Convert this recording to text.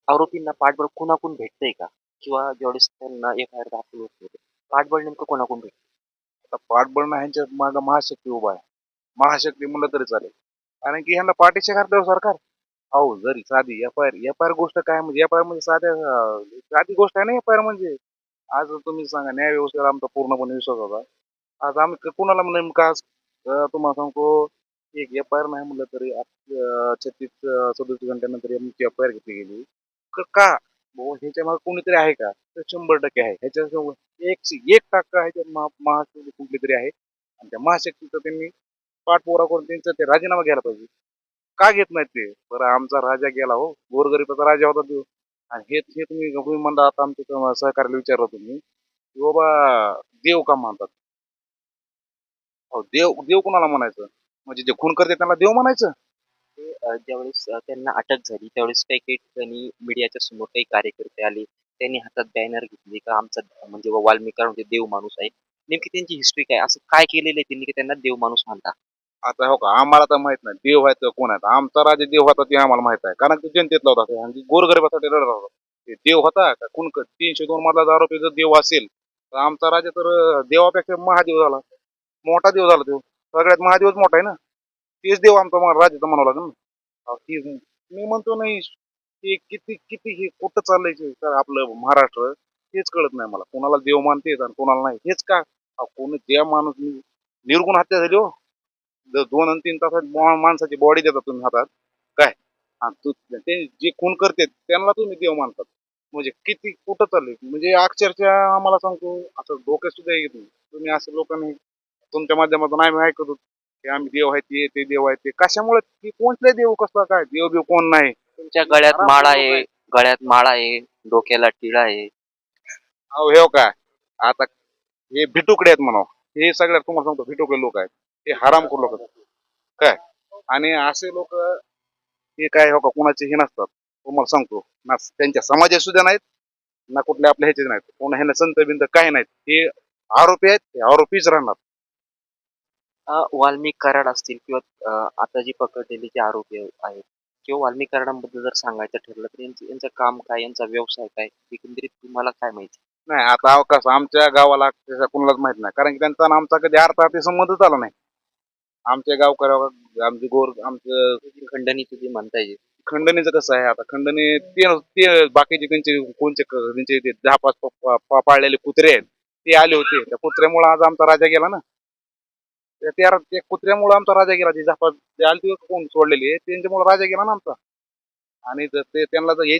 आरोपींना पाठबळ कुणाकडून भेटतंय का? किंवा ज्यावेळेस त्यांना एफ-आय-आर दाखल होते, पाठबळ नेमकं कोणाकडून भेटतं? आता पाठबळ नाही ह्यांच्या मागं महाशक्ती उभा आहे. महाशक्ती म्हणलं तरी चालेल. कारण की ह्यांना पाठीशी घातल्यावर सरकार. अहो जरी साधी एफ-आय-आर गोष्ट काय म्हणजे एफ-आय-आर म्हणजे साधी गोष्ट आहे ना एफ-आय-आर म्हणजे. आज तुम्ही सांगा न्याय व्यवस्थेवर आमचा पूर्णपणे विश्वास होता. आज आम्ही कुणाला नेमकं आज तुम्हाला सांगतो एक एफ-आय-आर नाही म्हटलं तरी 36 37 घंट्यानंतर आमची एफ-आय-आर घेतली गेली. का? बुवा ह्याच्या मागे कोणीतरी आहे का? तर 100% आहे. ह्याच्याजवळ 1% ह्याच्यात महाशक्ती कुठलीतरी आहे आणि त्या महाशक्तीचा त्यांनी पाठपुरावा करून त्यांचा ते राजीनामा घ्यायला पाहिजे. का घेत नाहीत ते? बरं आमचा राजा गेला हो. गोरगरिबाचा राजा होता तो. आणि हे तुम्ही म्हणता आता आमच्या सहकार्याला विचारलं तुम्ही, की बाबा देव का मानतात? अहो देव देव कोणाला म्हणायचं? म्हणजे जे खून करते त्यांना देव म्हणायचं? ते ज्यावेळेस त्यांना अटक झाली, त्यावेळेस काही-काही ठिकाणी मीडियाच्या समोर काही कार्यकर्ते आले. त्यांनी हातात बॅनर घेतले का आमचा म्हणजे वाल्मिकी म्हणजे देव माणूस आहे. नेमकी त्यांची हिस्ट्री काय? असं काय केलेलं आहे त्यांनी की त्यांना देव माणूस म्हणता? आता हो का आम्हाला तर माहित नाही देव आहे तर कोण आहे. आमचा राजा देव होता ते आम्हाला माहित आहे. कारण ते जनतेतला होता ते आणि गोरगरिबासाठी लढत होता. ते देव होता का? 302 मधला आरोपी जर देव असेल, तर आमचा राजा तर देवापेक्षा महादेव झाला. मोठा देव झाला तो. सगळ्यात महादेवच मोठा आहे ना. तेच देव आमचा राजाचा म्हणावं लागेल ना. मी म्हणतो नाही की किती किती हे कुठं चाललंय ते आपलं महाराष्ट्र हेच कळत नाही मला. कोणाला देव मानतेत आणि कोणाला नाही. हेच का? कोणी ज्या माणूस निर्गुण हत्या झाली हो. जर 2 आणि 3 तासात माणसाची बॉडी देतात तुम्ही हातात काय? आणि ते जे खून करते त्यांना तुम्ही देव मानतात. म्हणजे किती कुठं चाललंय? म्हणजे अक्षरशः आम्हाला सांगतो असं डोक्यात सुद्धा येत नाही. तुम्ही असं लोकांनी तुमच्या माध्यमातून आम्ही ऐकत होतो, की आम्ही देव आहेत ते देव आहेत ते. कशामुळे? की कोणते देव कसला काय? देव-बिव कोण नाही. तुमच्या गळ्यात आरामशीर माळा लोक आहे, आहे. गळ्यात माळा आहे, डोक्याला टिळा आहे. अहो हे काय? आता हे भिटुकडे आहेत म्हणावं. हे सगळ्यात तुम्हाला सांगतो भिटुकडे लोक आहेत. हे हरामखोर लोक आहेत. काय? आणि असे लोक हे काय हो का कुणाचे हे नसतात. तुम्हाला सांगतो ना त्यांच्या समाजात सुद्धा नाहीत, ना कुठल्या आपल्या ह्याचे नाहीत. कोणा ह्यांना संत बिंत काही नाहीत. हे आरोपी आहेत, हे आरोपीच राहणार. वाल्मिक कराड असतील किंवा आता जी पकडलेले जे आरोपी आहेत किंवा वाल्मिक कराडांबद्दल जर सांगायचं ठरलं तर यांचं काम काय, यांचा व्यवसाय काय, एकंदरीत तुम्हाला काय माहिती? नाही आता कसं आमच्या गावाला तसं कुणालाच माहित नाही. कारण की त्यांचा आणि आमचा कधी अर्थार्थी संबंधच आला नाही. आमच्या गावकऱ्या आमचे आमचं खंडणी तुम्ही म्हणताय. खंडणीचं कसं आहे आता खंडणी ते बाकीचे त्यांचे कोणचे त्यांचे ते 10-5 पाळलेले कुत्रे आहेत ते आले होते. त्या कुत्र्यामुळे आज आमचा राजा गेला ना. त्या कुत्र्यामुळे आमचा राजा गेला. ते 10-5 जे आले कोण सोडलेले त्यांच्यामुळे राजा गेला ना आमचा. आणि जर ते त्यांना जर